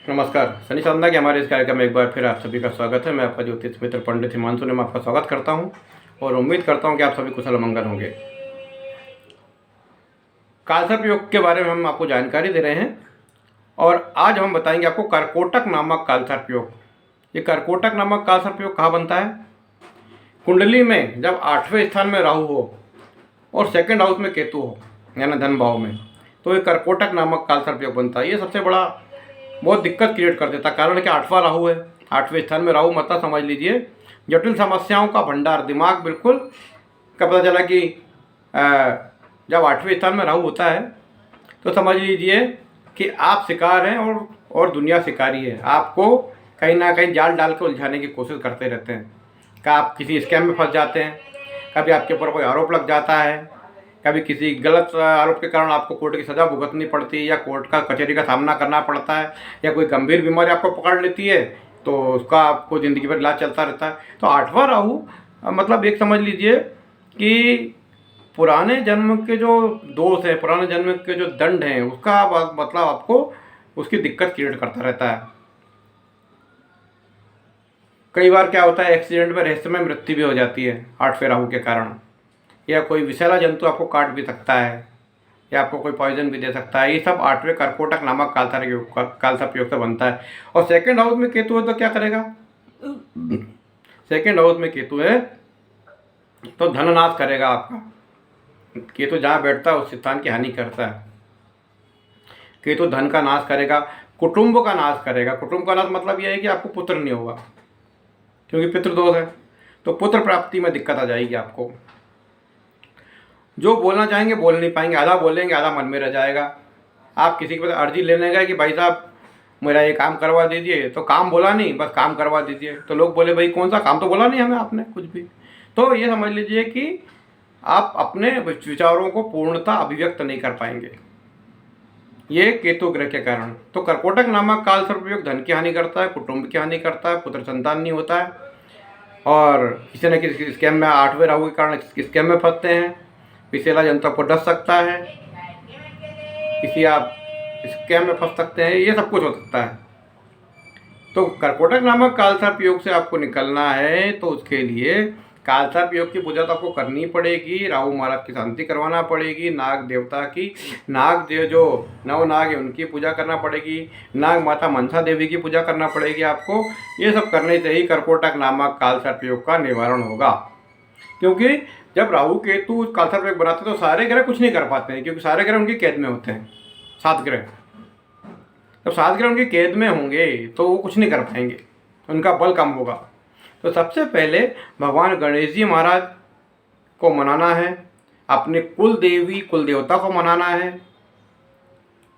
नमस्कार। शनि साधना के हमारे इस कार्यक्रम में एक बार फिर आप सभी का स्वागत है। मैं आपका ज्योतिष मित्र पंडित हिमांशु ने मैं आपका स्वागत करता हूं और उम्मीद करता हूं कि आप सभी कुशल मंगल होंगे। कालसर्प योग के बारे में हम आपको जानकारी दे रहे हैं और आज हम बताएंगे आपको कर्कोटक नामक कालसर्प योग। ये कर्कोटक नामक कालसर्प योग कहाँ बनता है? कुंडली में जब 8वें स्थान में राहु हो और सेकंड हाउस में केतु हो यानी धन भाव में, तो ये कर्कोटक नामक कालसर्प योग बनता है। ये सबसे बड़ा बहुत दिक्कत क्रिएट कर देता है। कारण कि 8वां राहु है, 8वें स्थान में राहु, मतलब समझ लीजिए जटिल समस्याओं का भंडार। दिमाग बिल्कुल का पता चला कि जब 8वें स्थान में राहु होता है तो समझ लीजिए कि आप शिकार हैं और दुनिया शिकारी है। आपको कहीं ना कहीं जाल डाल के उलझाने की कोशिश करते रहते हैं। कि आप किसी स्कैम में फंस जाते हैं, कभी आपके ऊपर कोई आरोप लग जाता है, कभी किसी गलत आरोप के कारण आपको कोर्ट की सज़ा भुगतनी पड़ती है या कोर्ट का कचहरी का सामना करना पड़ता है, या कोई गंभीर बीमारी आपको पकड़ लेती है तो उसका आपको ज़िंदगी भर इलाज चलता रहता है। तो 8वां राहु मतलब एक समझ लीजिए कि पुराने जन्म के जो दोष हैं, पुराने जन्म के जो दंड हैं, उसका मतलब आपको उसकी दिक्कत क्रिएट करता रहता है। कई बार क्या होता है, एक्सीडेंट में रहस्यमय मृत्यु भी हो जाती है 8वें राहु के कारण, या कोई विषैला जंतु आपको काट भी सकता है या आपको कोई पॉइजन भी दे सकता है। ये सब 8वें कर्कोटक नामक कालसर्प योग से बनता है। और सेकंड हाउस में केतु है तो क्या करेगा? सेकंड हाउस में केतु है तो धननाश करेगा आपका। केतु जहाँ बैठता है उस स्थान की हानि करता है। केतु धन का नाश करेगा, कुटुंब का नाश करेगा। कुटुंब का नाश मतलब यह है कि आपको पुत्र नहीं होगा, क्योंकि पितृदोष है, तो पुत्र प्राप्ति में दिक्कत आ जाएगी आपको। जो बोलना चाहेंगे बोल नहीं पाएंगे, आधा बोलेंगे आधा मन में रह जाएगा। आप किसी के पास अर्जी लेने गए कि भाई साहब मेरा ये काम करवा दीजिए, तो काम बोला नहीं, बस काम करवा दीजिए, तो लोग बोले भाई कौन सा काम, तो बोला नहीं हमें आपने कुछ भी। तो ये समझ लीजिए कि आप अपने विचारों को पूर्णतः अभिव्यक्त नहीं कर पाएंगे, ये केतु ग्रह के कारण। तो कर्कोटक नामक कालसर्प योग धन की हानि करता है, कुटुंब की हानि करता है, पुत्र संतान नहीं होता है, और किसी न किसी स्कैम में 8वें राहु के कारण स्कैम में फंसते हैं, विषैला जंतु को डस सकता है, किसी आप स्कैम में फंस सकते हैं, ये सब कुछ हो सकता है। तो कर्कोटक नामक कालसर्प योग से आपको निकलना है तो उसके लिए कालसर्प योग की पूजा तो आपको करनी पड़ेगी। राहु महाराज की शांति करवाना पड़ेगी, नाग देवता की, नाग देव जो नवनाग है उनकी पूजा करना पड़ेगी, नाग माता मनसा देवी की पूजा करना पड़ेगी आपको। ये सब करने से ही कर्कोटक नामक कालसर्प योग का निवारण होगा। क्योंकि जब राहु केतु कालसर्प योग बनाते हैं तो सारे ग्रह कुछ नहीं कर पाते हैं, क्योंकि सारे ग्रह उनकी कैद में होते हैं। 7 ग्रह, जब 7 ग्रह उनकी कैद में होंगे तो वो कुछ नहीं कर पाएंगे, उनका बल कम होगा। तो सबसे पहले भगवान गणेश जी महाराज को मनाना है, अपने कुल देवी कुल देवता को मनाना है,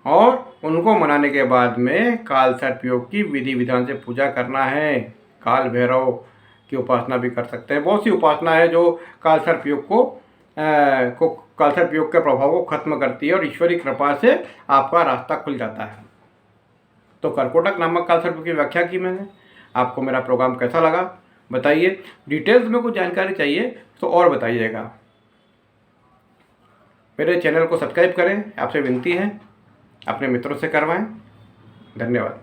और उनको मनाने के बाद में कालसर्प योग की विधि विधान से पूजा करना है। काल भैरव की उपासना भी कर सकते हैं। बहुत सी उपासना है जो कालसर्प योग को कालसर्प योग के प्रभाव को खत्म करती है और ईश्वरी कृपा से आपका रास्ता खुल जाता है। तो कर्कोटक नामक कालसर्प की व्याख्या की मैंने। आपको मेरा प्रोग्राम कैसा लगा बताइए। डिटेल्स में कुछ जानकारी चाहिए तो और बताइएगा। मेरे चैनल को सब्सक्राइब करें, आपसे विनती है, अपने मित्रों से करवाएं। धन्यवाद।